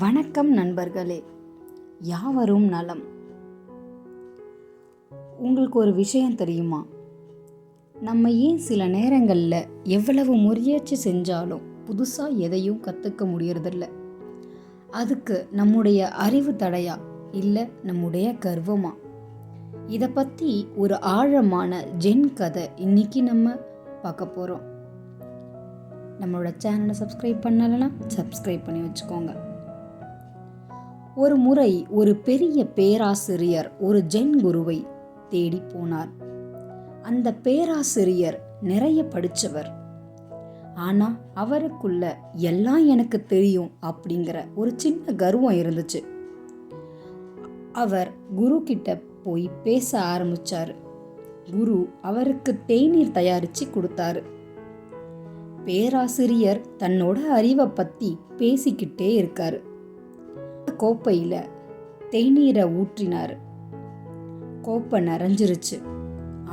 வணக்கம் நண்பர்களே, யாவரும் நலம். உங்களுக்கு ஒரு விஷயம் தெரியுமா? நம்ம ஏன் சில நேரங்களில் எவ்வளவு முயற்சி செஞ்சாலும் புதுசாக எதையும் கற்றுக்க முடியறதில்ல? அதுக்கு நம்முடைய அறிவு தடையா இல்லை நம்முடைய கர்வமா? இதை பற்றி ஒரு ஆழமான ஜென் கதை இன்னைக்கு நம்ம பார்க்க போகிறோம். நம்மளோட சேனலை சப்ஸ்கிரைப் பண்ணலைன்னா சப்ஸ்கிரைப் பண்ணி வச்சுக்கோங்க. ஒரு முறை ஒரு பெரிய பேராசிரியர் ஒரு ஜென் குருவை தேடி போனார். அந்த பேராசிரியர் நிறைய படித்தவர். ஆனால் அவருக்குள்ள எல்லாம் எனக்கு தெரியும் அப்படிங்கிற ஒரு சின்ன கர்வம் இருந்துச்சு. அவர் குரு கிட்ட போய் பேச ஆரம்பிச்சாரு. குரு அவருக்கு தேநீர் தயாரித்து கொடுத்தாரு. பேராசிரியர் தன்னோட அறிவை பற்றி பேசிக்கிட்டே இருக்காரு. கோப்பையில் தேநீரை ஊற்றினார். கோப்பை நிறைஞ்சிருச்சு.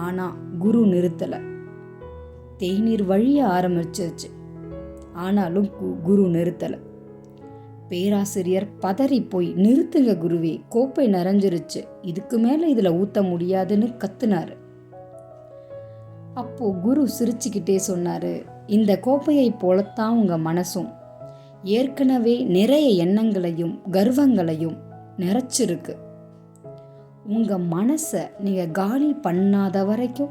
ஆனால் குரு நிறுத்தலை. தேநீர் வழிய ஆரம்பிச்சிருச்சு. ஆனாலும் குரு நிறுத்தலை. பேராசிரியர் பதறி போய், நிறுத்துங்க குருவே, கோப்பை நிறைஞ்சிருச்சு, இதுக்கு மேலே இதில் ஊற்ற முடியாதுன்னு கத்துனாரு. அப்போ குரு சிரிச்சுக்கிட்டே சொன்னாரு, இந்த கோப்பையை போலத்தான் உங்கள் மனசும் ஏற்கனவே நிறைய எண்ணங்களையும் கர்வங்களையும் நிறைச்சிருக்கு. உங்கள் மனசை நீங்கள் காலி பண்ணாத வரைக்கும்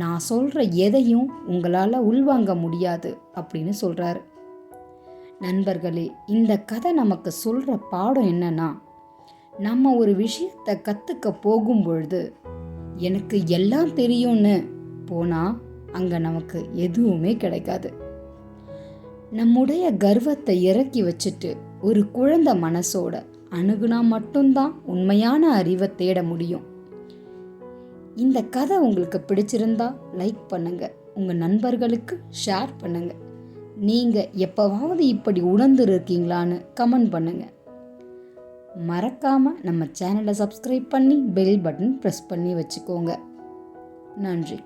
நான் சொல்கிற எதையும் உங்களால் உள்வாங்க முடியாது அப்படின்னு சொல்கிறாரு. நண்பர்களே, இந்த கதை நமக்கு சொல்கிற பாடம் என்னன்னா, நம்ம ஒரு விஷயத்தை கற்றுக்க போகும் பொழுது எனக்கு எல்லாம் தெரியும்னு போனால் அங்கே நமக்கு எதுவுமே கிடைக்காது. நம்முடைய கர்வத்தை இறக்கி வச்சுட்டு ஒரு குழந்தை மனசோட அணுகுனா மட்டும்தான் உண்மையான அறிவை தேட முடியும். இந்த கதை உங்களுக்கு பிடிச்சிருந்தா லைக் பண்ணுங்க, உங்க நண்பர்களுக்கு ஷேர் பண்ணுங்க. நீங்க எப்பவாவது இப்படி உணர்ந்து இருக்கீங்களான்னு கமெண்ட் பண்ணுங்க. மறக்காம நம்ம சேனலை சப்ஸ்கிரைப் பண்ணி பெல் பட்டன் ப்ரெஸ் பண்ணி வச்சுக்கோங்க. நன்றி.